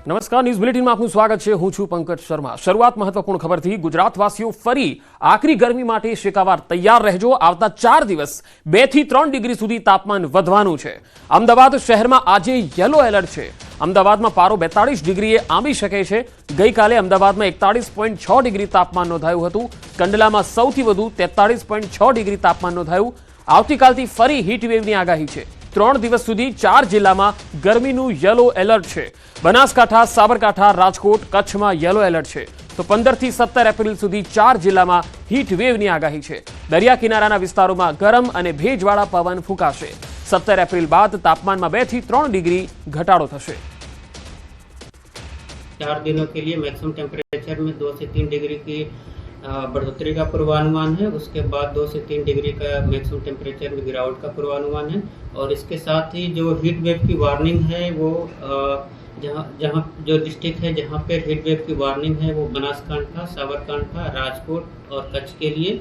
નમસ્કાર, ન્યૂઝ બુલેટિનમાં આપનું સ્વાગત છે। હું છું પંકજ શર્મા। શરૂઆત મહત્વપૂર્ણ ખબરથી। ગુજરાતવાસીઓ ફરી આકરી ગરમી માટે શેકાવાર તૈયાર રહેજો। આવતા 4 દિવસ 2 થી 3 ડિગ્રી સુધી તાપમાન વધવાનું છે। અમદાવાદ શહેરમાં આજે યલો એલર્ટ છે। અમદાવાદમાં પારો 42 ડિગ્રીએ આંબી શકે છે। ગઈકાલે અમદાવાદમાં 41.6 ડિગ્રી તાપમાન નોંધાયું હતું। કંડલામાં સૌથી વધુ 43.6 ડિગ્રી તાપમાન નોંધાયું। આવતીકાલથી ફરી હીટવેવની આગાહી છે। 3 દિવસ સુધી 4 જિલ્લામાં ગરમીનું યલો એલર્ટ છે। બનાસકાંઠા, સાબરકાંઠા, રાજકોટ, કચ્છમાં યલો એલર્ટ છે। તો 15 થી 17 એપ્રિલ સુધી 4 જિલ્લામાં હીટવેવની આગાહી છે। દરિયા કિનારાના વિસ્તારોમાં ગરમ અને ભેજવાળા પવન ફૂંકાશે। 17 એપ્રિલ બાદ તાપમાનમાં 2 થી 3 ડિગ્રી ઘટાડો થશે। 4 दिनों के लिए मैक्सिमम टेम्परेचर में 2 से 3 डिग्री की बढ़ोतरी का पूर्वानुमान है। उसके बाद 2 से 3 डिग्री का मैक्सिमम टेम्परेचर में गिरावट का पूर्वानुमान है। और इसके साथ ही जो हीट वेव की वार्निंग है वो जहाँ जो डिस्ट्रिक्ट है जहाँ पे हीट वेव की वार्निंग है वो बनासकांठा, साबरकांठा, राजकोट और कच्छ के लिए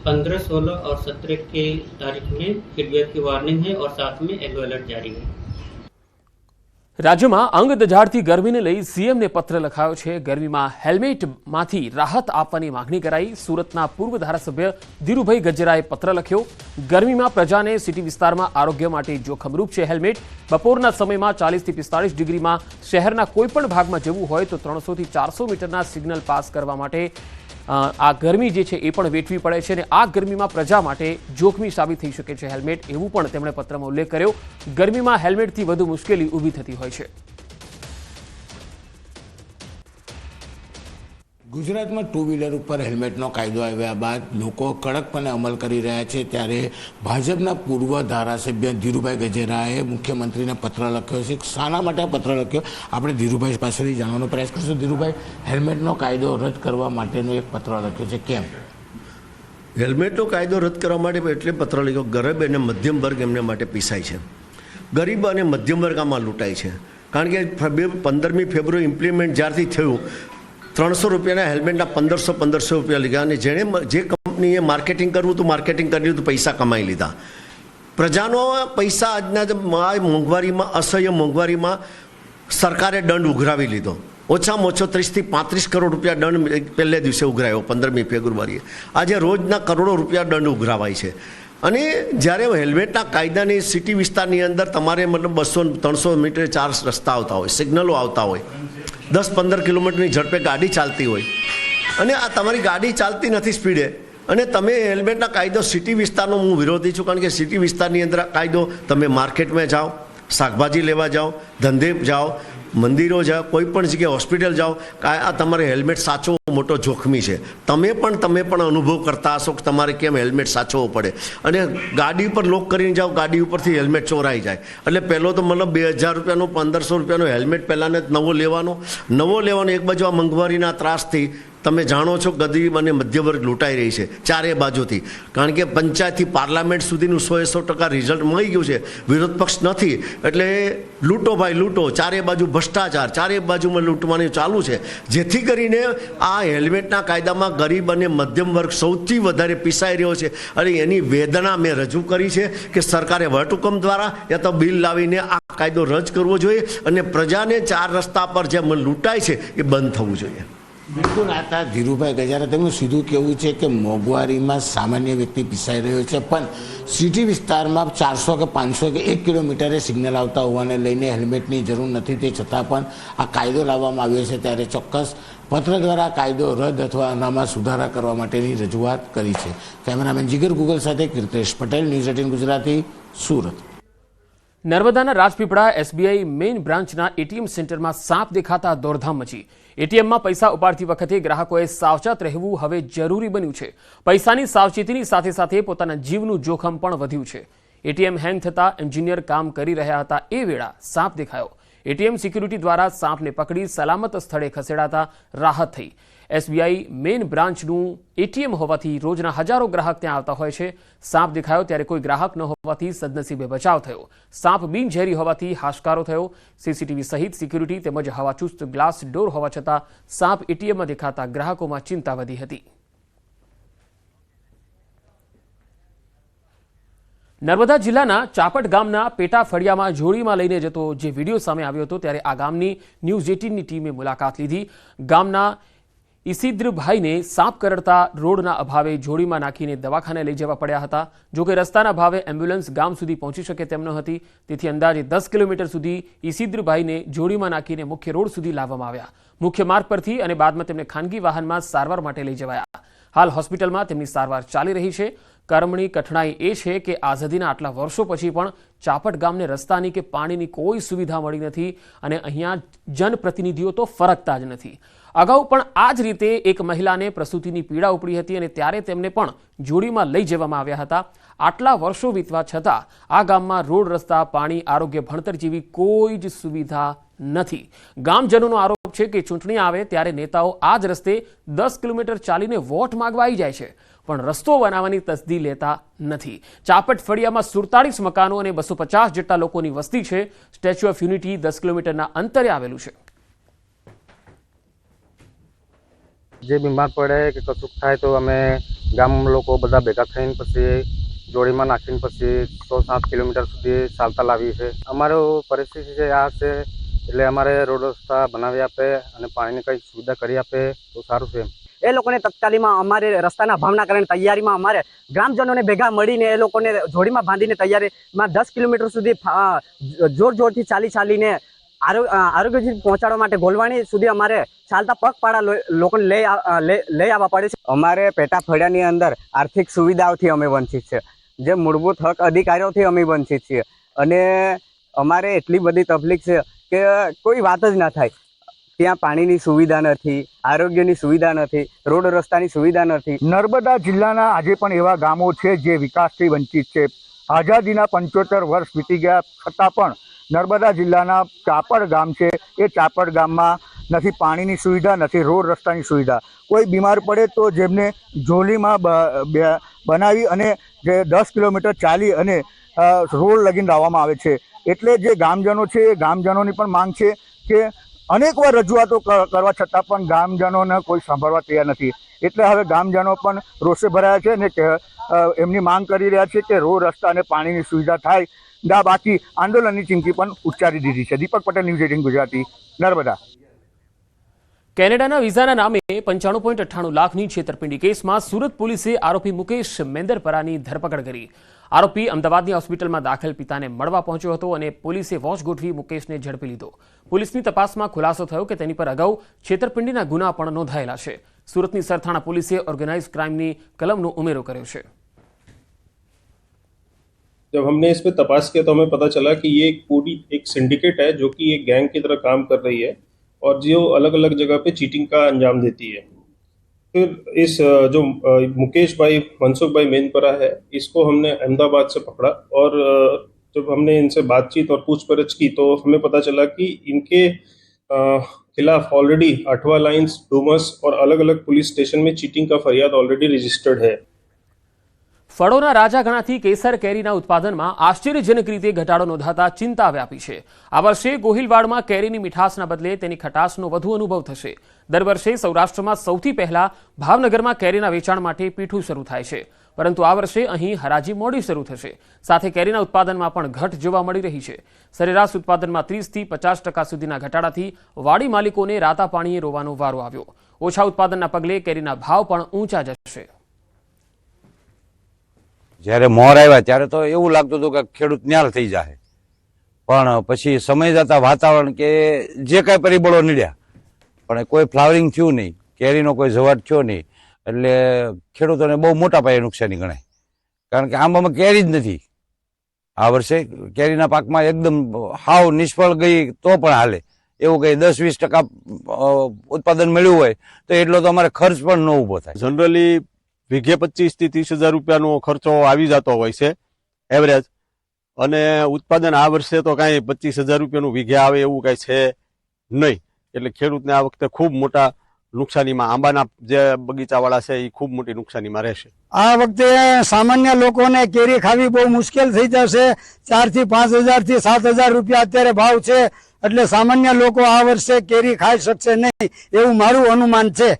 15, 16 और 17 की तारीख में हीट वेव की वार्निंग है और साथ में येलो अलर्ट जारी है। રાજ્યમાં અંગ દઝાડતી ગરમીને લઈ સીએમને પત્ર લખાયો છે। ગરમીમાં હેલ્મેટમાંથી રાહત આપવાની માંગણી કરાઈ। સુરતના પૂર્વ ધારાસભ્ય ધીરુભાઈ ગજરાએ પત્ર લખ્યો। ગરમીમાં પ્રજાને સિટી વિસ્તારમાં આરોગ્ય માટે જોખમરૂપ છે હેલ્મેટ। બપોરના સમયમાં 40 થી 45 ડિગ્રીમાં શહેરના કોઈપણ ભાગમાં જવું હોય તો 300 થી 400 મીટરના સિગ્નલ પાસ કરવા માટે આ ગરમી જે છે એ પણ વેઠવી પડે છે અને આ ગરમીમાં પ્રજા માટે જોખમી સાબિત થઈ શકે છે હેલ્મેટ, એવું પણ તેમણે પત્રમાં ઉલ્લેખ કર્યો। ગરમીમાં હેલ્મેટથી વધુ મુશ્કેલી ઊભી થતી હોય છે। ગુજરાતમાં 2 વ્હીલર ઉપર હેલ્મેટનો કાયદો આવ્યા બાદ લોકો કડકપણે અમલ કરી રહ્યા છે। ત્યારે ભાજપના પૂર્વ ધારાસભ્ય ધીરુભાઈ ગજરાએ મુખ્યમંત્રીને પત્ર લખ્યો છે। શાના માટે પત્ર લખ્યો આપણે ધીરુભાઈ પાસેથી જાણવાનો પ્રયાસ કરીશું। ધીરુભાઈ, હેલ્મેટનો કાયદો રદ કરવા માટેનો એક પત્ર લખ્યો છે, કેમ? હેલ્મેટનો કાયદો રદ કરવા માટે એટલે પત્ર લખ્યો, ગરીબ અને મધ્યમ વર્ગ એમને માટે પીસાય છે। ગરીબ અને મધ્યમ વર્ગ આમાં લૂંટાય છે। કારણ કે 15મી ફેબ્રુઆરી ઇમ્પ્લિમેન્ટ જ્યારથી થયું 300 રૂપિયાના હેલ્મેટના 1500 રૂપિયા લીધા અને જેણે જે કંપનીએ માર્કેટિંગ કરવું હતું માર્કેટિંગ કરી લીધું, પૈસા કમાઈ લીધા। પ્રજાનો પૈસા આજના મોંઘવારીમાં, અસહ્ય મોંઘવારીમાં સરકારે દંડ ઉઘરાવી લીધો। ઓછામાં ઓછો 30 થી 35 કરોડ રૂપિયા દંડ પહેલે દિવસે ઉઘરાયો 15મી ફેબ્રુઆરીએ। આજે રોજના કરોડો રૂપિયા દંડ ઉઘરાવાય છે। અને જ્યારે હેલ્મેટના કાયદાની સિટી વિસ્તારની અંદર તમારે મતલબ 200-300 મીટર 4 રસ્તા આવતા હોય, સિગ્નલો આવતા હોય, 10-15 કિલોમીટરની ઝડપે ગાડી ચાલતી હોય અને આ તમારી ગાડી ચાલતી નથી સ્પીડે અને તમે હેલ્મેટના કાયદો સિટી વિસ્તારનો હું વિરોધી છું। કારણ કે સિટી વિસ્તારની અંદર કાયદો તમે માર્કેટમાં જાઓ, શાકભાજી લેવા જાઓ, ધંધે જાઓ, મંદિરો જાઓ, કોઈ પણ જગ્યાએ હોસ્પિટલ જાઓ, આ તમારે હેલ્મેટ સાચવો મોટો જોખમી છે। તમે પણ અનુભવ કરતા હશો કે તમારે કેમ હેલ્મેટ સાચવવો પડે અને ગાડી ઉપર લોક કરીને જાઓ, ગાડી ઉપરથી હેલ્મેટ ચોરાઈ જાય એટલે પહેલો તો મતલબ 2000 રૂપિયાનો 1500 રૂપિયાનો હેલ્મેટ પહેલાંને નવો લેવાનો। એક બાજુ આ મોંઘવારીના ત્રાસથી તમે જાણો છો ગરીબ અને મધ્ય વર્ગ લૂંટાઈ રહી છે ચારે બાજુથી। કારણ કે પંચાયતથી પાર્લામેન્ટ સુધીનું 100% રિઝલ્ટ મળી ગયું છે, વિરોધ પક્ષ નથી એટલે લૂંટો ભાઈ લૂંટો, ચારે બાજુ ભ્રષ્ટાચાર, ચારે બાજુમાં લૂંટવાનું ચાલુ છે। જેથી કરીને આ હેલ્મેટના કાયદામાં ગરીબ અને મધ્યમ વર્ગ સૌથી વધારે પીસાઈ રહ્યો છે અને એની વેદના મેં રજૂ કરી છે કે સરકારે વટહુકમ દ્વારા યા તો બિલ લાવીને આ કાયદો રદ કરવો જોઈએ અને પ્રજાને 4 રસ્તા પર જે લૂંટાય છે એ બંધ થવું જોઈએ। બિલકુલ, આ ધીરુભાઈ ગજારા તેમનું સીધું કહેવું છે કે મોંઘવારીમાં સામાન્ય વ્યક્તિ પીસાઈ રહ્યો છે, પણ સિટી વિસ્તારમાં 400 કે 500 કે 1 કિલોમીટરે સિગ્નલ આવતા હોવાને લઈને હેલ્મેટની જરૂર નથી। તે છતાં પણ આ કાયદો લાવવામાં આવ્યો છે। ત્યારે ચોક્કસ પત્ર દ્વારા કાયદો રદ અથવા આનામાં સુધારા કરવા માટેની રજૂઆત કરી છે। કેમેરામેન જીગર ગુગલ સાથે કીર્તેશ પટેલ, ન્યૂઝ 18 ગુજરાતી, સુરત। નર્મદાના રાજપીપળા એસબીઆઈ મેઇન બ્રાન્ચના એટીએમ સેન્ટરમાં સાપ દેખાતા દોડધામ મચી। એટીએમમાં પૈસા ઉપાડતી વખતે ગ્રાહકોએ સાવચેત રહેવું હવે જરૂરી બન્યું છે। પૈસાની સાવચેતીની સાથે સાથે પોતાના જીવનું જોખમ પણ વધ્યું છે। એટીએમ હેંગ થતા એન્જિનિયર કામ કરી રહ્યા હતા એ વેળા સાપ દેખાયો। એટીએમ સિક્યુરિટી દ્વારા સાપને પકડી સલામત સ્થળે ખસેડાતા રાહત થઈ। એસબીઆઈ મેઇન બ્રાન્ચનું એટીએમ હોવાથી રોજના હજારો ગ્રાહક ત્યાં આવતા હોય છે। સાપ દેખાયો ત્યારે કોઈ ગ્રાહક ન હોવાથી સદનસીબે બચાવ થયો। સાપ બિનઝેરી હોવાથી હાશકારો થયો। સીસીટીવી સહિત સિક્યુરિટી તેમજ હવાચુસ્ત ગ્લાસ ડોર હોવા છતાં સાપ એટીએમમાં દેખાતા ગ્રાહકોમાં ચિંતા વધી હતી। નર્મદા જિલ્લાના ચાપટ ગામના પેટા ફળિયામાં જોડીમાં લઈને જતો જે વિડીયો સામે આવ્યો હતો ત્યારે આ ગામની ન્યૂઝ 18ની ટીમે મુલાકાત લીધી. ગામના ઈસિદ્રભાઈને સાપ કરડતા રોડના અભાવે જોડીમાં નાખીને દવાખાને લઈ જવા પડ્યા હતા. જોકે રસ્તાના ભાવે એમ્બ્યુલન્સ ગામ સુધી પહોંચી શકે તેમ ન હતી. તેથી અંદાજે 10 કિલોમીટર સુધી ઈસિદ્રભાઈને જોડીમાં નાખીને મુખ્ય રોડ સુધી લાવવામાં આવ્યા. મુખ્ય માર્ગ પરથી અને બાદમાં તેમને ખાનગી વાહનમાં સારવાર માટે લઈ જવાયા. હાલ હોસ્પિટલમાં તેમની સારવાર ચાલી રહી છે. કર્મની કઠણાઈ એ છે કે આઝાદીના આટલા વર્ષો પછી પણ ચાપટ ગામને રસ્તાની કે પાણીની કોઈ સુવિધા મળી નથી અને અહીંયા જનપ્રતિનિધિઓ તો ફરકતા જ નથી. અગાઉ પણ આ જ રીતે એક મહિલાને પ્રસૂતિની પીડા ઉપડી હતી અને ત્યારે તેમને પણ જોડીમાં લઈ જવામાં આવ્યા હતા. આટલા વર્ષો વીતવા છતાં આ ગામમાં રોડ, રસ્તા, પાણી, આરોગ્ય, ભણતર જેવી કોઈ જ સુવિધા નથી. ગામજનોનો આરોપ છે કે ચૂંટણી આવે ત્યારે નેતાઓ આ જ રસ્તે 10 કિલોમીટર ચાલીને વોટ માંગવા આવી જાય છે, પણ રસ્તો બનાવવાની તસદી લેતા નથી. ચાપટ ફળિયામાં 47 મકાનો અને 250 જેટલા લોકોની વસ્તી છે. સ્ટેચ્યુ ઓફ યુનિટી 10 કિલોમીટરના અંતરે આવેલું છે. જે બીમાર પડે કે કશું થાય તો અમે ગામ લોકો બધા ભેગા થઈને પછી જોડીમાં નાખીને પછી 107 કિલોમીટર સુધી ચાલતા લાવીએ છીએ. અમારો પરિસ્થિતિ છે આ છે, એટલે અમારે રોડ રસ્તા બનાવી આપે અને પાણીની કંઈ સુવિધા કરી આપે તો સારું છે. એ લોકોને તત્કાલીમાં અમારે રસ્તાના ભાવના કારણે તૈયારીમાં અમારે ગ્રામજનોને ભેગા મળીને એ લોકોને જોડીમાં બાંધીને તૈયારીમાં 10 કિલોમીટર સુધી જોરથી ચાલીને આરોગ્ય પહોંચાડવા માટે ગોલવાણી સુધી અમારે ચાલતા પગપાળા લોકોને લઈ આવવા પડે છે. અમારે પેટા ફળિયાની અંદર આર્થિક સુવિધાઓથી અમે વંચિત છે, જે મૂળભૂત હક અધિકારીઓથી અમે વંચિત છીએ અને અમારે એટલી બધી તકલીફ છે કે કોઈ વાત જ ના થાય. ત્યાં પાણીની સુવિધા નથી, આરોગ્યની સુવિધા નથી, રોડ રસ્તાની સુવિધા નથી. નર્મદા જિલ્લાના આજે પણ એવા ગામો છે જે વિકાસથી વંચિત છે. આઝાદીના 75 વર્ષ વીતી ગયા છતાં પણ નર્મદા જિલ્લાના ચાપડ ગામ છે, એ ચાપડ ગામમાં નથી પાણીની સુવિધા, નથી રોડ રસ્તાની સુવિધા. કોઈ બીમાર પડે તો જેમને ઝોલીમાં બનાવી અને જે 10 કિલોમીટર ચાલી અને રોડ લગીને લાવવામાં આવે છે. એટલે જે ગામજનો છે એ ગામજનોની પણ માંગ છે કે અનેકવાર રજૂઆતો કરવા છતાં પણ ગામજનોને કોઈ સાંભળવા તૈયાર નથી. એટલે હવે ગામજનો પણ રોષે ભરાયા છે અને એમની માંગ કરી રહ્યા છે કે રોડ રસ્તા અને પાણીની સુવિધા થાય. બાકી આંદોલનની ચીમકી પણ ઉચ્ચારી દીધી છે. દીપક પટેલ, ન્યૂઝ 18 ગુજરાતી, નર્મદા. કેનેડાના વિઝાના નામે 95.98 લાખની છેતરપિંડી કેસમાં સુરત પોલીસે આરોપી મુકેશ મેંદરપરાની ધરપકડ કરી. આરોપી અમદાવાદની હોસ્પિટલમાં દાખલ પિતાને મળવા પહોંચ્યો હતો અને પોલીસે વોચ ગોઠવી મુકેશને ઝડપી લીધો. પોલીસની તપાસમાં ખુલાસો થયો કે તેની પર અગાઉ છેતરપિંડીના ગુના પણ નોંધાયેલા છે. સુરતની સરથાણા પોલીસે ઓર્ગેનાઇઝ ક્રાઇમની કલમનો ઉમેરો કર્યો છે. जब हमने इस पे तपास किया तो हमें पता चला कि ये एक सिंडिकेट है जो कि एक गैंग की तरह काम कर रही है और जो अलग अलग जगह पे चीटिंग का अंजाम देती है. फिर इस जो मुकेश भाई मनसुख भाई मेनपरा है, इसको हमने अहमदाबाद से पकड़ा और जब हमने इनसे बातचीत और पूछपरछ की तो हमें पता चला कि इनके खिलाफ ऑलरेडी 8वां लाइन्स, डूमस और अलग अलग पुलिस स्टेशन में चीटिंग का फरियाद ऑलरेडी रजिस्टर्ड है. ફળોના રાજા ગણાતી કેસર કેરીના ઉત્પાદનમાં આશ્ચર્યજનક રીતે ઘટાડો નોંધાતા ચિંતા વ્યાપી છે. આ વર્ષે ગોહિલવાડમાં કેરીની મીઠાશના બદલે તેની ખટાશનો વધુ અનુભવ થશે. દર વર્ષે સૌરાષ્ટ્રમાં સૌથી પહેલા ભાવનગરમાં કેરીના વેચાણ માટે પીઠું શરૂ થાય છે, પરંતુ આ વર્ષે અહીં હરાજી મોડી શરૂ થશે. સાથે કેરીના ઉત્પાદનમાં પણ ઘટ જોવા મળી રહી છે. સરેરાશ ઉત્પાદનમાં 30થી 50% સુધીના ઘટાડાથી વાડી માલિકોને રાતા પાણીએ રોવાનો વારો આવ્યો. ઓછા ઉત્પાદનના પગલે કેરીના ભાવ પણ ઊંચા જશે. જ્યારે મોર આવ્યા ત્યારે તો એવું લાગતું હતું કે ખેડૂત ન્યાલ થઈ જાય, પણ પછી સમય જતા વાતાવરણ કે જે કાંઈ પરિબળો નીડ્યા પણ કોઈ ફ્લાવરિંગ થયું નહીં, કેરીનો કોઈ જવાટ થયો નહીં, એટલે ખેડૂતોને બહુ મોટા પાયે નુકસાની ગણાય. કારણ કે આંબામાં કેરી જ નથી. આ વર્ષે કેરીના પાકમાં એકદમ હાવ નિષ્ફળ ગઈ તો પણ હાલે એવું કંઈ 10-20% ઉત્પાદન મળ્યું હોય તો એટલો તો અમારે ખર્ચ પણ ન ઊભો થાય. જનરલી વીઘે 25,000 થી 30,000 રૂપિયાનો ખર્ચો આવી જતો હોય છે એવરેજ, અને ઉત્પાદન આ વર્ષે તો કાંઈ 25,000 રૂપિયાનું વીઘે આવે એવું કાંઈ છે નહીં. એટલે ખેડૂતને આ વખતે ખૂબ મોટા નુકસાનીમાં, આંબાના જે બગીચાવાળા છે એ ખૂબ મોટી નુકસાનીમાં રહેશે. આ વખતે સામાન્ય લોકોને કેરી ખાવી બહુ મુશ્કેલ થઈ જશે. 4,000 થી 5,000 થી 7,000 રૂપિયા અત્યારે ભાવ છે, એટલે સામાન્ય લોકો આ વર્ષે કેરી ખાઈ શકશે નહીં એવું મારું અનુમાન છે.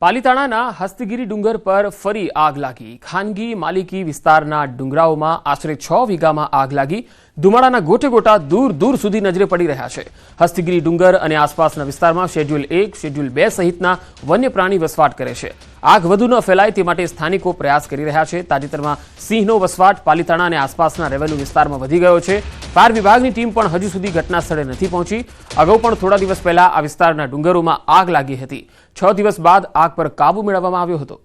પાલીતાણાના હસ્તગીરી ડુંગર પર ફરી આગ લાગી. ખાનગી માલિકી વિસ્તારના ડુંગરાઓમાં આશરે 6 વીઘામાં આગ લાગી. ધુમાડાના ગોટે ગોટા દૂર દૂર સુધી નજરે પડી રહ્યા છે. હસ્તગીરી ડુંગર અને આસપાસના વિસ્તારમાં શેડ્યુલ 1, શેડ્યુલ 2 સહિતના વન્ય પ્રાણી વસવાટ કરે છે. આગ વધુ ન ફેલાય તે માટે સ્થાનિકો પ્રયાસ કરી રહ્યા છે. તાજેતરમાં સિંહનો વસવાટ પાલીતાણા અને આસપાસના રેવન્યુ વિસ્તારમાં વધી ગયો છે. ફાયર વિભાગની ટીમ પણ હજુ સુધી ઘટના સ્થળે નથી પહોંચી. અગાઉ પણ થોડા દિવસ પહેલા આ વિસ્તારના ડુંગરોમાં આગ લાગી હતી. 6 દિવસ બાદ આગ પર કાબુ મેળવવામાં આવ્યો હતો.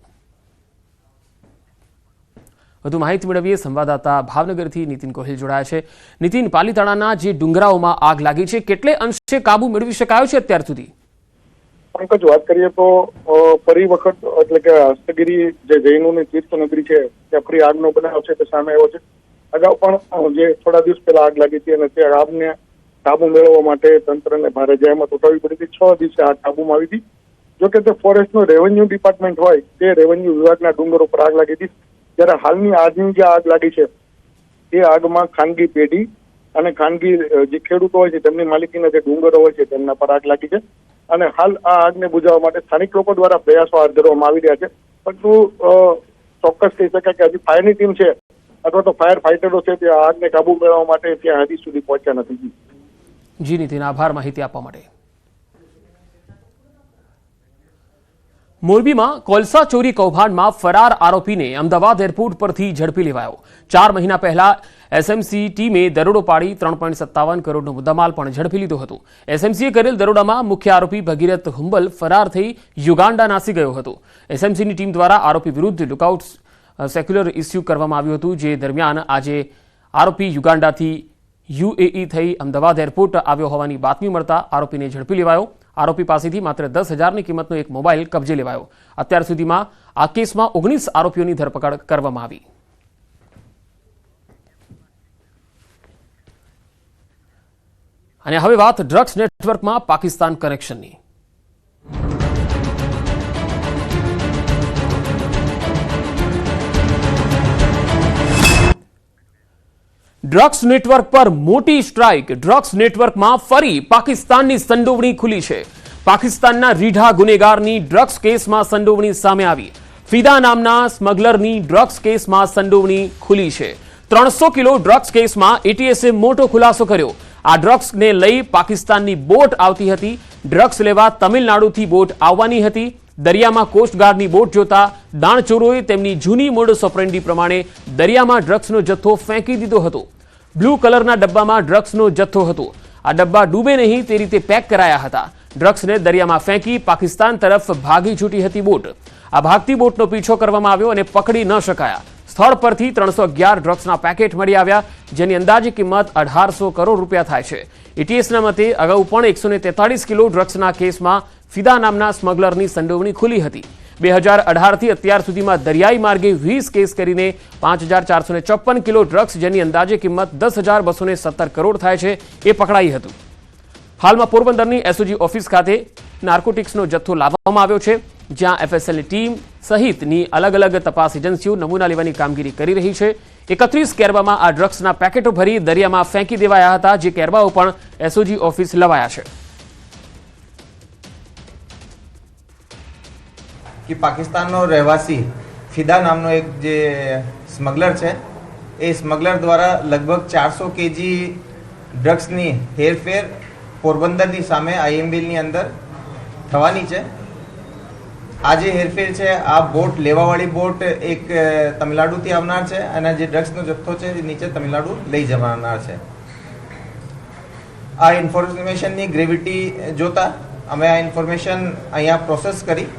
વધુ માહિતી મેળવીએ સંવાદદાતા ભાવનગરથી નીતિન ગોહિલ જોડાયા છે. નીતિન, પાલીતાણાના જે ડુંગરાઓમાં આગ લાગી છે, કેટલે અંશે કાબુ મેળવી શકાયો છે અત્યાર સુધી? પંકજ, વાત કરીએ તો ફરી વખત એટલે કે હસ્તગીરી જે જૈનોની તીર્થનગરી છે ત્યાં ફરી આગનો બનાવ છે તે સામે આવ્યો છે. અગાઉ પણ જે થોડા દિવસ પહેલા આગ લાગી હતી અને તે આગને કાબુ મેળવવા માટે તંત્રને ભારે જહેમત ઉઠાવવી પડી હતી. 6 દિવસે આગ કાબુમાં આવી હતી. જોકે તે ફોરેસ્ટનો રેવન્યુ ડિપાર્ટમેન્ટ હોય તે રેવન્યુ વિભાગના ડુંગરો પર આગ લાગી હતી. જ્યારે હાલની આજની જે આગ લાગી છે તે આગમાં ખાનગી પેઢી અને ખાનગી જે ખેડૂતો હોય છે તેમની માલિકીના જે ડુંગરો હોય છે તેમના પર આગ લાગી છે. અને હાલ આ આગને બુઝાવવા માટે સ્થાનિક લોકો દ્વારા પ્રયાસો હાથ ધરવામાં આવી રહ્યા છે. પરંતુ ચોક્કસ કહી શકાય કે હજી ફાયરની ટીમ છે અથવા તો ફાયર ફાઇટરો છે તે આગને કાબુ મેળવવા માટે ત્યાં હજી સુધી પહોંચ્યા નથી. જી નીતિન, આભાર માહિતી આપવા માટે. મોરબીમાં કોલસા ચોરી કૌભાંડમાં ફરાર આરોપીને અમદાવાદ એરપોર્ટ પરથી ઝડપી લેવાયો. 4 મહિના પહેલા એસએમસી ટીમે દરોડો પાડી 3.57 કરોડનો મુદ્દામાલ પણ ઝડપી લીધો હતો. એસએમસીએ કરેલ દરોડામાં મુખ્ય આરોપી ભગીરથ હુંબલ ફરાર થઈ યુગાન્ડા નાસી ગયો હતો. એસએમસીની ટીમ દ્વારા આરોપી વિરુદ્ધ લુકઆઉટ સેક્યુલર ઇસ્યુ કરવામાં આવ્યું હતું. જે દરમિયાન આજે આરોપી યુગાન્ડાથી યુએઈ થઈ અમદાવાદ એરપોર્ટ આવ્યો હોવાની બાતમી મળતા આરોપીને ઝડપી લેવાયો. આરોપી પાસેથી માત્ર 10,000ની કિંમતનો એક મોબાઈલ કબજે લેવાયો. અત્યાર સુધીમાં આ કેસમાં 19 આરોપીઓની ધરપકડ કરવામાં આવી. અને હવે વાત ડ્રગ્સ નેટવર્કમાં પાકિસ્તાન કનેક્શનની. ડ્રગ્સ નેટવર્ક પર મોટી સ્ટ્રાઇક. ડ્રગ્સ નેટવર્કમાં ફરી પાકિસ્તાનની સંડોવણી ખુલી છે. પાકિસ્તાનના રીઢા ગુનેગારની ડ્રગ્સ કેસમાં સંડોવણી સામે આવી. ફિદા નામના સ્મગલરની ડ્રગ્સ કેસમાં સંડોવણી ખુલી છે. 300 કિલો ડ્રગ્સ કેસમાં એટીએસે મોટો ખુલાસો કર્યો. આ ડ્રગ્સને લઈ પાકિસ્તાનની બોટ આવતી હતી. ડ્રગ્સ લેવા તમિલનાડુથી બોટ આવવાની હતી. દરિયામાં કોસ્ટગાર્ડની બોટ જોતા દાણચોરોએ તેમની જૂની મોડસ ઓપરેન્ડી પ્રમાણે દરિયામાં ડ્રગ્સનો જથ્થો ફેંકી દીધો હતો. બ્લુ કલરના ડબ્બામાં ડ્રગ્સનો જથ્થો હતો. આ ડબ્બા ડૂબે નહીં તે રીતે પેક કરાયા હતા. ડ્રગ્સને દરિયામાં ફેંકી પાકિસ્તાન તરફ ભાગી છૂટી હતી બોટ. આ ભાગતી બોટનો પીછો કરવામાં આવ્યો અને પકડી ન શકાયા. સ્થળ પરથી 311 ડ્રગ્સના પેકેટ મળી આવ્યા, જેની અંદાજે કિંમત 1800 કરોડ રૂપિયા થાય છે. એટીએસના મતે અગાઉ પણ 143 કિલો ડ્રગ્સના કેસમાં ફિદા નામના સ્મગલરની સંડોવણી ખુલી હતી. 2018થી અત્યાર સુધીમાં દરિયાઈ માર્ગે 20 કેસ કરીને 5454 કિલો ડ્રગ્સ, જેની અંદાજે કિંમત 10,217 કરોડ થાય છે, એ પકડાઈ હતું. હાલમાં પોરબંદરની એસઓજી ઓફિસ ખાતે નાર્કોટિક્સનો જથ્થો લાવવામાં આવ્યો છે, જ્યાં એફએસએલની ટીમ સહિતની અલગ અલગ તપાસ એજન્સીઓ નમૂના લેવાની કામગીરી કરી રહી છે. 31 કેરબામાં આ ડ્રગ્સના પેકેટો ભરી દરિયામાં ફેંકી દેવાયા હતા, જે કેરબાઓ પણ એસઓજી ઓફિસ લવાયા છે. कि पाकिस्तान નો રહેવાસી ફિદા નામનો એક જે સ્મગલર છે એ સ્મગલર દ્વારા લગભગ 400 કેજી ડ્રગ્સની હેરફેર પોરબંદરની સામે આઈએમબીની અંદર થવાની છે. આ જે હેરફેર છે આ બોટ લેવાવાળી બોટ એક તમિલનાડુથી આવનાર છે અને જે ડ્રગ્સનો જથ્થો છે એ નીચે તમિલનાડુ લઈ જવાનાર છે. આ ઇન્ફોર્મેશનની ગ્રેવિટી જોતા અમે આ ઇન્ફોર્મેશન અહીંયા પ્રોસેસ કરી.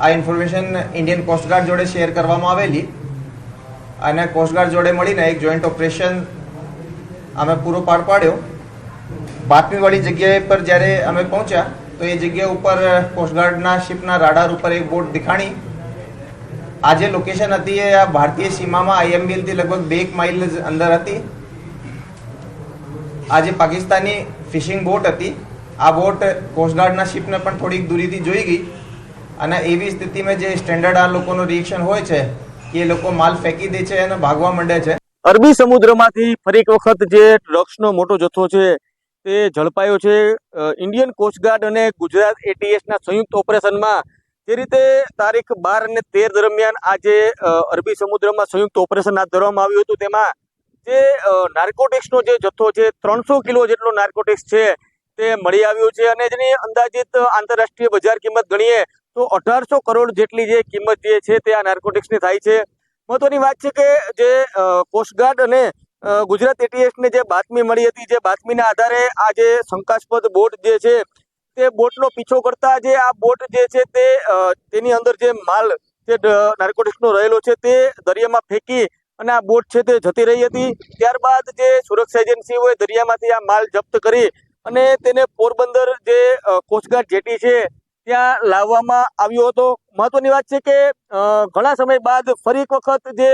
આ ઇન્ફોર્મેશન ઇન્ડિયન કોસ્ટગાર્ડ જોડે શેર કરવામાં આવેલી અને કોસ્ટગાર્ડ જોડે મળીને એક જોઈન્ટ ઓપરેશન અમે પૂરો પાર પાડ્યો. બાતમીવાળી જગ્યાએ પર જ્યારે અમે પહોંચ્યા તો એ જગ્યા ઉપર કોસ્ટગાર્ડના શિપના રાડાર ઉપર એક બોટ દેખાણી. આ જે લોકેશન હતી એ આ ભારતીય સીમામાં આઈએમબીલથી લગભગ 2 માઇલ અંદર હતી. આ જે પાકિસ્તાની ફિશિંગ બોટ હતી આ બોટ કોસ્ટગાર્ડના શિપને પણ થોડીક દૂરીથી જોઈ ગઈ અને એવી સ્થિતિમાં જે સ્ટેન્ડર્ડ આ લોકોનું રિએક્શન હોય છે કે એ લોકો માલ ફેંકી દે છે અને ભાગવા માંડે છે. અરબી સમુદ્રમાંથી ફરી એક વખત જે ડ્રગ્સનો મોટો જથ્થો છે તે ઝડપાયો છે. ઇન્ડિયન કોસ્ટગાર્ડ અને ગુજરાત એટીએસના સંયુક્ત ઓપરેશનમાં જે રીતે તારીખ 12 અને 13 દરમિયાન આજે અરબી સમુદ્રમાં સંયુક્ત ઓપરેશન હાથ ધરવામાં આવ્યું હતું, તેમાં જે નાર્કોટિક્સનો જે જથ્થો છે 300 કિલો જેટલો નાર્કોટિક્સ છે તે મળી આવ્યો છે અને જેની અંદાજિત આંતરરાષ્ટ્રીય બજાર કિંમત ગણીએ તો 1800 કરોડ જેટલી જે કિંમત જે છે તે આ નાર્કોટિક્સની થાય છે. મહત્વની વાત છે કે જે કોસ્ટગાર્ડ અને ગુજરાત એટીએસને જે બાતમી મળી હતી, જે બાતમીના આધારે આ જે શંકાસ્પદ બોટ જે છે તે બોટનો પીછો કરતા જે આ બોટ જે છે તે તેની અંદર જે માલ જે નાર્કોટિક્સનો રહેલો છે તે દરિયામાં ફેંકી અને આ બોટ છે તે જતી રહી હતી. ત્યારબાદ જે સુરક્ષા એજન્સીઓએ દરિયામાંથી આ માલ જપ્ત કરી અને તેને પોરબંદર જે કોસ્ટગાર્ડ જેટી છે ત્યાં લાવવામાં આવ્યો હતો. મહત્વની વાત છે કે ઘણા સમય બાદ ફરી એક વખત જે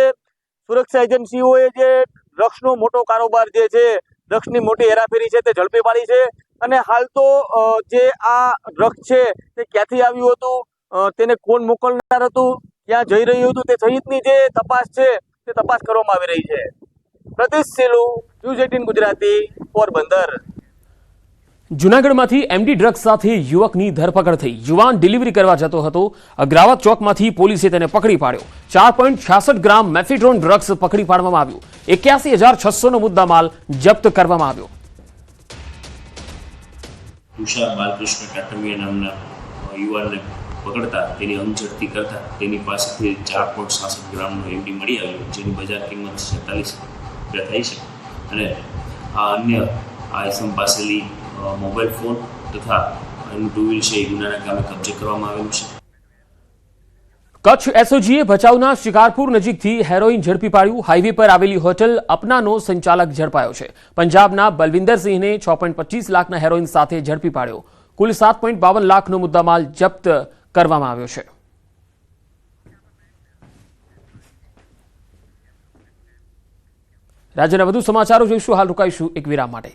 સુરક્ષા એજન્સીઓએ જે ડ્રગ્સનો મોટો કારોબાર જે છે, ડ્રગ્સની મોટી હેરાફેરી છે તે ઝડપી પાડી છે અને હાલ તો જે આ ડ્રગ્સ છે તે ક્યાંથી આવ્યું હતું, તેને કોણ મોકલનાર હતું, ક્યાં જઈ રહ્યું હતું તે સહિતની જે તપાસ છે તે તપાસ કરવામાં આવી રહી છે. પ્રતિશ સેલુ, ન્યૂઝ 18 ગુજરાતી, પોરબંદર. જૂનાગઢમાંથી એમડી ડ્રગ્સ સાથે યુવકની ધરપકડ થઈ. યુવાન ડિલિવરી કરવા જતો હતો. અગ્રાવત ચોકમાંથી પોલીસે તેને પકડી પાડ્યો. 4.66 ગ્રામ મેફેડ્રોન ડ્રગ્સ પકડી પાડવામાં આવ્યું. 81,600 નો મુદ્દામાલ જપ્ત કરવામાં આવ્યો. તુષાર બાલકૃષ્ણ કાટમિયા નામના યુવાનને પકડતા તેની અંગઝડતી કરતા તેની પાસેથી 4.66 ગ્રામનો એમડી મળી આવ્યો, જેની બજાર કિંમત 46 રૂપિયા થઈ છે અને આ અન્ય આ ઇસમ પાસેથી મોબાઈલ ફોન તથા એનું ટુ વ્હીલ છે એ ગુનાના કામે કબજે કરવામાં આવેલું છે. કચ્છ એસઓજીએ ભચાઉના શિકારપુર નજીકથી હેરોઇન ઝડપી પાડ્યું. હાઈવે પર આવેલી હોટલ અપનાનો સંચાલક ઝડપાયો છે. પંજાબના બલવિંદરસિંહને 6.25 લાખના હેરોઇન સાથે ઝડપી પાડ્યો. કુલ 7.52 લાખનો મુદ્દામાલ જપ્ત કરવામાં આવ્યો છે. રાજ્યના વધુ સમાચારો જોઈશું. હાલ રોકાઈશું એક વિરામ માટે.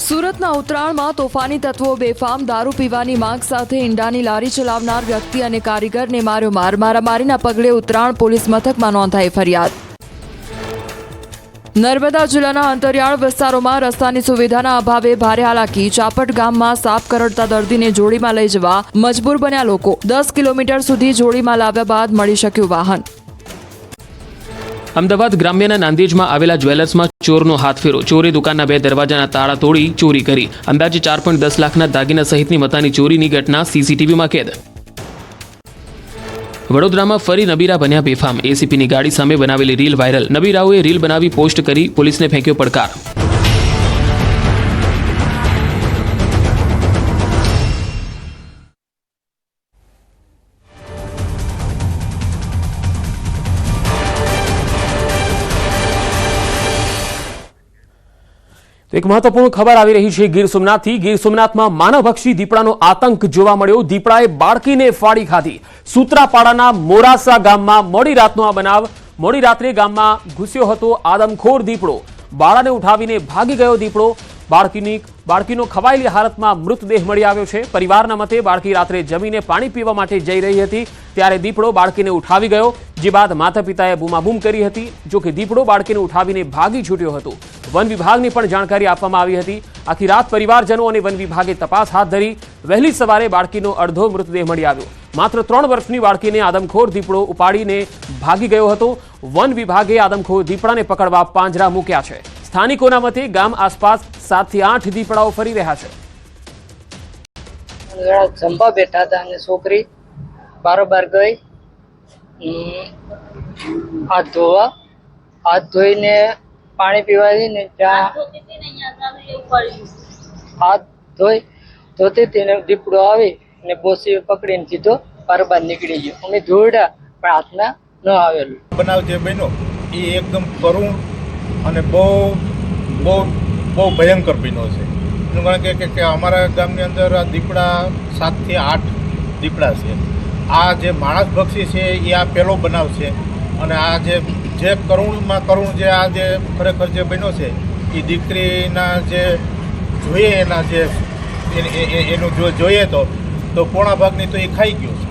સુરતના ઉત્તરાયણમાં તોફાની તત્વો બેફામ દારૂ પીવાની માંગ સાથે ઈંડાની લારી ચલાવનાર વ્યક્તિ અને કારીગરને માર્યો માર. મારામારીના પગલે ઉત્તરાયણ પોલીસ મથકમાં નોંધાઈ ફરિયાદ. નર્મદા જિલ્લાના અંતરિયાળ વિસ્તારોમાં રસ્તાની સુવિધાના અભાવે ભારે હાલાકી. ચાપટ ગામમાં સાપ કરડતા દર્દીને જોડીમાં લઈ જવા મજબૂર બન્યા લોકો. 10 કિલોમીટર સુધી જોડીમાં લાવ્યા બાદ મળી શક્યું વાહન. અમદાવાદ ગ્રામ્યના નાંદેજમાં આવેલા જ્વેલર્સમાં ચોરનો હાથફેરો. ચોરે દુકાનના 2 દરવાજાના તાળા તોડી ચોરી કરી. અંદાજે 4.10 લાખના દાગીના સહિતની મતાની ચોરીની ઘટના સીસીટીવીમાં કેદ. વડોદરામાં ફરી નબીરા બન્યા બેફામ. એસીપીની ગાડી સામે બનાવેલી રીલ વાયરલ. નબીરાઓએ રીલ બનાવી પોસ્ટ કરી પોલીસને ફેંક્યો પડકાર. એક મહત્વપૂર્ણ ખબર આવી રહી છે ગીર સોમનાથથી. ગીર સોમનાથમાં માનવભક્ષી દીપડાનો આતંક જોવા મળ્યો. દીપડાએ બાળકીને ફાડી ખાધી. સૂત્રાપાડાના મોરાસા ગામમાં મોડી રાતનો આ બનાવ. મોડી રાત્રે ગામમાં ઘૂસ્યો હતો આદમખોર દીપડો. બાળાને ઉઠાવીને ભાગી ગયો દીપડો. બાળકીનો ખવાયેલી હાલતમાં મૃતદેહ મળી આવ્યો છે. પરિવારના મતે બાળકી રાત્રે જમીને પાણી પીવા માટે જઈ રહી હતી ત્યારે દીપડો બાળકીને ઉઠાવી ગયો, જે બાદ માતા પિતાએ બૂમાબૂમ કરી હતી. જોકે દીપડો બાળકીને ઉઠાવીને ભાગી છૂટ્યો હતો. વન વિભાગને પણ જાણકારી આપવામાં આવી હતી. આખી રાત પરિવારજનો અને વન વિભાગે તપાસ હાથ ધરી. વહેલી સવારે બાળકીનો અડધો મૃતદેહ મળી આવ્યો. માત્ર 3 વર્ષની બાળકીને આદમખોર દીપડો ઉપાડીને ભાગી ગયો હતો. વન વિભાગે આદમખોર દીપડાને પકડવા પાંજરા મૂક્યા છે. સ્થાનિકોના મતે ગામ આસપાસ 7 થી 8 દીપડાઓ ફરી રહ્યા છે. જમવા બેઠા હતા અને છોકરી બારોબાર ગઈ હાથ ધોઈને પાણી પીવા જઈને ત્યાં હાથ ધોતી તેને દીપડો આવી અને બોસી પકડીને સીધો બારોબાર નીકળી ગયો. અમે દોડ્યા પણ હાથમાં ન આવેલું. બનાવ જે બન્યો એ એકદમ કરુણ અને બહુ ભયંકર બન્યો છે. એનું કારણ કે અમારા ગામની અંદર દીપડા 7 થી 8 દીપડા છે. આ જે માણસ ભક્ષી છે એ આ પહેલો બનાવ છે અને આ જે કરુણમાં કરુણ જે આ જે ખરેખર જે બન્યો છે એ દીકરીના જે જોઈએ એના જે એનું જોઈએ તો પોણા ભાગની તો એ ખાઈ ગયો છે.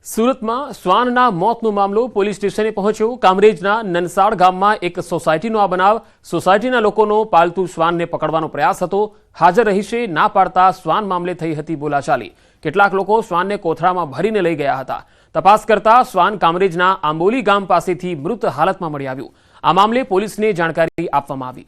સુરતમાં શ્વાનના મોતનો મામલો પોલીસ સ્ટેશને પહોંચ્યો। કામરેજના નનસાડ ગામમાં એક સોસાયટીનો આ બનાવ। સોસાયટીના લોકોનો પાલતુ શ્વાનને પકડવાનો પ્રયાસ હતો। હાજર રહીશે ના પાડતા શ્વાન મામલે થઈ હતી બોલાચાલી। કેટલાક લોકો શ્વાનને કોથળામાં ભરીને લઈ ગયા હતા। તપાસ કરતા શ્વાન કામરેજના આંબોલી ગામ પાસેથી મૃત હાલતમાં મળી આવ્યું। આ મામલે પોલીસને જાણકારી આપવામાં આવી।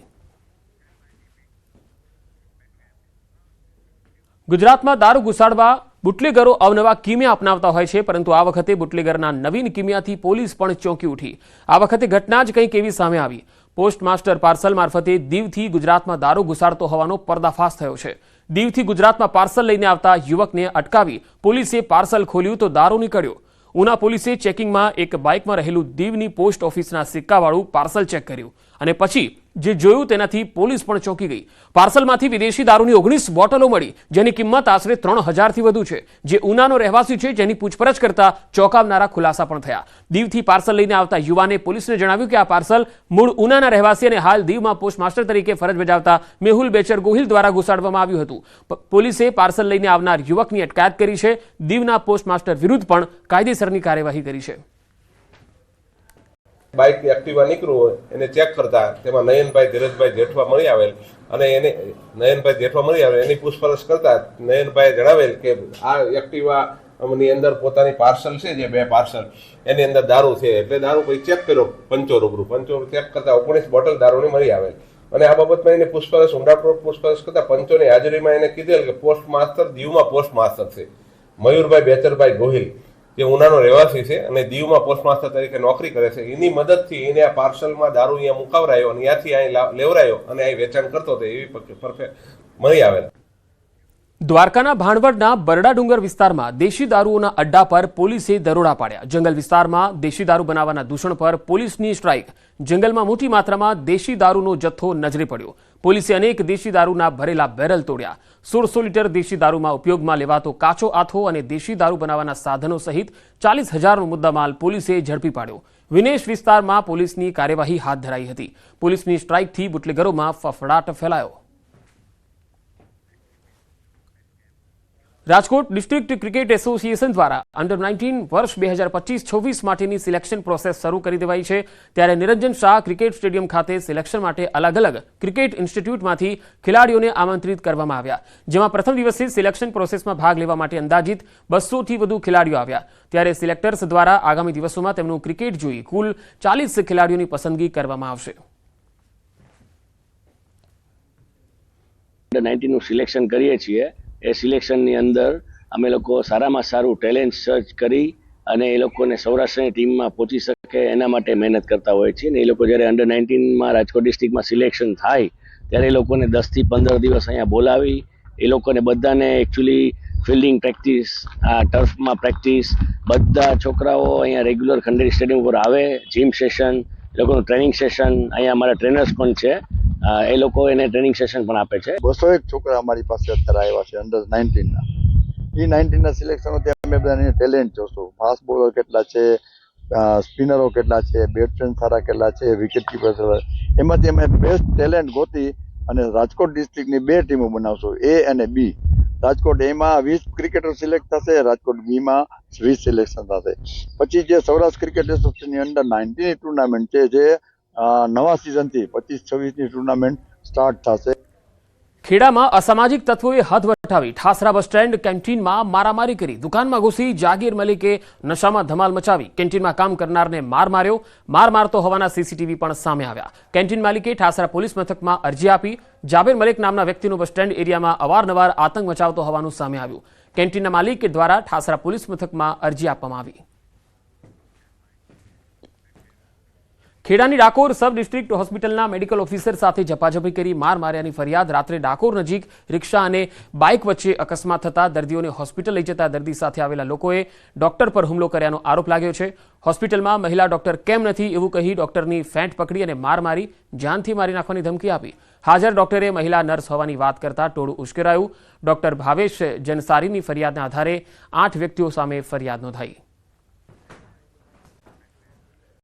ગુજરાતમાં દારૂ ઘુસાડવા બુટલેગરો અવનવા કિમિયા અપનાવતા હોય છે, પરંતુ આ વખતે બુટલેગરના નવીન કિમિયાથી પોલીસ પણ ચોંકી ઉઠી। આ વખતે ઘટના જ કંઈક એવી સામે આવી। પોસ્ટ માસ્ટર પાર્સલ મારફતે દીવથી ગુજરાતમાં દારૂ ઘુસાડતો હોવાનો પર્દાફાશ થયો છે। દીવથી ગુજરાતમાં પાર્સલ લઈને આવતા યુવકને અટકાવી પોલીસે પાર્સલ ખોલ્યું તો દારૂ નીકળ્યો। ઉના પોલીસે ચેકિંગમાં એક બાઇકમાં રહેલું દીવની પોસ્ટ ઓફિસના સિક્કાવાળું પાર્સલ ચેક કર્યું અને પછી જે જોયું તેનાથી પોલીસ પણ ચોંકી ગઈ। પાર્સલમાંથી વિદેશી દારૂની 19 બોટલો મળી, જેની કિંમત આશરે 3000થી વધુ છે। જે ઉનાનો રહેવાસી છે, જેની પૂછપરછ કરતા ચોંકાવનારા ખુલાસા પણ થયા। દીવથી પાર્સલ લઈને આવતા યુવાને પોલીસને જણાવ્યું કે આ પાર્સલ મૂળ ઉનાના રહેવાસી અને હાલ દીવમાં પોસ્ટ માસ્ટર તરીકે ફરજ બજાવતા મેહુલ બેચર ગોહિલ દ્વારા ઘુસાડવામાં આવ્યું હતું। પોલીસે પાર્સલ લઈને આવનાર યુવકની અટકાયત કરી છે। દીવના પોસ્ટ માસ્ટર વિરુદ્ધ પણ કાયદેસરની કાર્યવાહી કરી છે। બાઇક એક્ટિવા નીકળ્યું હોય એને ચેક કરતા તેમાં નયનભાઈ ધીરજભાઈ જેઠવા મળી આવેલ અને એને નયનભાઈ જેઠવા મળી આવેલ એની પૂછપરછ કરતા નયનભાઈએ જણાવેલ કે આ એક્ટિવાની અંદર પોતાની પાર્સલ છે, જે 2 પાર્સલ એની અંદર દારૂ છે, એટલે દારૂ પછી ચેક કર્યો પંચો રૂબરૂ ચેક કરતા 19 બોટલ દારૂની મળી આવેલ અને આ બાબતમાં એને પૂછપરછ ઊંડાણપૂર્વક પૂછપરછ કરતા પંચોની હાજરીમાં એને કીધેલ કે પોસ્ટ માસ્ટર દીવમાં પોસ્ટ માસ્ટર છે મયુરભાઈ બેચરભાઈ ગોહિલ, જે ઉનાનો રહેવાસી છે અને દીવમાં પોસ્ટ માસ્ટર તરીકે નોકરી કરે છે, એની મદદથી એને આ પાર્સલમાં દારૂ અહીંયા મુકાવરાયો અને ત્યાંથી અહીં લેવરાયો અને અહીં વેચાણ કરતો હતો એવી પરફેક્ટ મળી આવેલ। દ્વારકાના ભાણવડના બરડા ડુંગર વિસ્તારમાં દેશી દારૂઓના અડ્ડા પર પોલીસે દરોડા પાડ્યા। જંગલ વિસ્તારમાં દેશી દારૂ બનાવવાના દૂષણ પર પોલીસની સ્ટ્રાઇક। જંગલમાં મોટી માત્રામાં દેશી દારૂનો જથ્થો નજરે પડ્યો। પોલીસે અનેક દેશી દારૂના ભરેલા બેરલ તોડ્યા। 1600 લીટર દેશી દારૂમાં ઉપયોગમાં લેવાતો કાચો આથો અને દેશી દારૂ બનાવવાના સાધનો સહિત 40,000નો મુદ્દામાલ પોલીસે ઝડપી પાડ્યો। વિનેશ વિસ્તારમાં પોલીસની કાર્યવાહી હાથ ધરાઈ હતી। પોલીસની સ્ટ્રાઇકથી બુટલેગરોમાં ફફડાટ ફેલાયો। રાજકોટ ડિસ્ટ્રિક્ટ ક્રિકેટ એસોસિએશન દ્વારા અંડર 19 વર્ષ 2025-26 માટેની સિલેક્શન પ્રોસેસ શરૂ કરી દેવાઈ છે। ત્યારે નિરંજન શાહ ક્રિકેટ સ્ટેડિયમ ખાતે સિલેક્શન માટે અલગ અલગ ક્રિકેટ ઇન્સ્ટિટ્યૂટમાંથી ખેલાડીઓને આમંત્રિત કરવામાં આવ્યા, જેમાં પ્રથમ દિવસે સિલેક્શન પ્રોસેસમાં ભાગ લેવા માટે અંદાજિત 200થી વધુ ખેલાડીઓ આવ્યા। ત્યારે સિલેક્ટર્સ દ્વારા આગામી દિવસોમાં તેમનું ક્રિકેટ જોઈ કુલ 40 ખેલાડીઓની પસંદગી કરવામાં આવશે। અંડર 19 નું સિલેક્શન કરીએ છીએ, એ સિલેક્શનની અંદર અમે લોકો સારામાં સારું ટેલેન્ટ સર્ચ કરી અને એ લોકોને સૌરાષ્ટ્રની ટીમમાં પહોંચી શકે એના માટે મહેનત કરતા હોય છે। ને એ લોકો જ્યારે અંડર 19માં રાજકોટ ડિસ્ટ્રિક્ટમાં સિલેક્શન થાય ત્યારે એ લોકોને 10થી 15 દિવસ અહીંયા બોલાવી એ લોકોને બધાને એકચ્યુઅલી ફિલ્ડિંગ પ્રેક્ટિસ, આ ટર્ફમાં પ્રેક્ટિસ, બધા છોકરાઓ અહીંયા રેગ્યુલર ખંડેરી સ્ટેડિયમ ઉપર આવે, જીમ સેશન, એ લોકોનું ટ્રેનિંગ સેશન, અહીંયા અમારા ટ્રેનર્સ પણ છે, એ લોકો એને ટ્રેનિંગ સેશન પણ આપે છે। 201 છોકરા અમારી પાસે અત્યારે આવ્યા છે અંડર 19ના। એ 19ના સિલેક્શન અમે બધાને ટેલેન્ટ જોશું, ફાસ્ટ બોલર કેટલા છે, સ્પિનરો કેટલા છે, બેટ્સમેન સારા કેટલા છે, વિકેટ કીપર, એમાંથી અમે બેસ્ટ ટેલેન્ટ ગોતી અને રાજકોટ ડિસ્ટ્રિક્ટની 2 ટીમો બનાવશું, A અને B। રાજકોટ એમાં 20 ક્રિકેટર સિલેક્ટ થશે, રાજકોટ બીમાં 20 સિલેક્શન થશે। પછી જે સૌરાષ્ટ્ર ક્રિકેટ એસોસિએશનની અંડર 19 ટુર્નામેન્ટ છે, જે નવા સિઝનથી 25-26ની ટુર્નામેન્ટ સ્ટાર્ટ થશે। ખેડામાં અસામાજિક તત્વોએ હદ વટાવી ઠાસરા બસ સ્ટેન્ડ કેન્ટીનમાં મારામારી કરી। દુકાનમાં ઘૂસી જાગીર મલિકે નશામાં ધમાલ મચાવી કેન્ટીનમાં કામ કરનારને માર માર્યો। માર મારતો હોવાના સીસીટીવી પણ સામે આવ્યા। કેન્ટીન માલિકે ઠાસરા પોલીસ મથકમાં અરજી આપી। જાબેર મલિક નામના વ્યક્તિનો બસ સ્ટેન્ડ એરિયામાં અવારનવાર આતંક મચાવતો હોવાનું સામે આવ્યું। કેન્ટીનના માલિક દ્વારા ઠાસરા પોલીસ મથકમાં અરજી આપવામાં આવી। ખેડાની ડાકોર સબ ડિસ્ટ્રિક્ટ હોસ્પિટલના મેડિકલ ઓફિસર સાથે ઝપાઝપી કરી માર માર્યાની ફરિયાદ। રાત્રે ડાકોર નજીક રિક્ષા અને બાઇક વચ્ચે અકસ્માત થતા દર્દીઓને હોસ્પિટલ લઈ જતા દર્દી સાથે આવેલા લોકોએ ડોક્ટર પર હુમલો કર્યાનો આરોપ લાગ્યો છે। હોસ્પિટલમાં મહિલા ડોક્ટર કેમ નથી એવું કહી ડોક્ટરની ફેંટ પકડી અને માર મારી જાનથી મારી નાખવાની ધમકી આપી। હાજર ડોક્ટરે મહિલા નર્સ હોવાની વાત કરતા ટોળું ઉશ્કેરાયું। ડોક્ટર ભાવેશ જનસારીની ફરિયાદના આધારે 8 વ્યક્તિઓ સામે ફરિયાદ નોંધાઈ।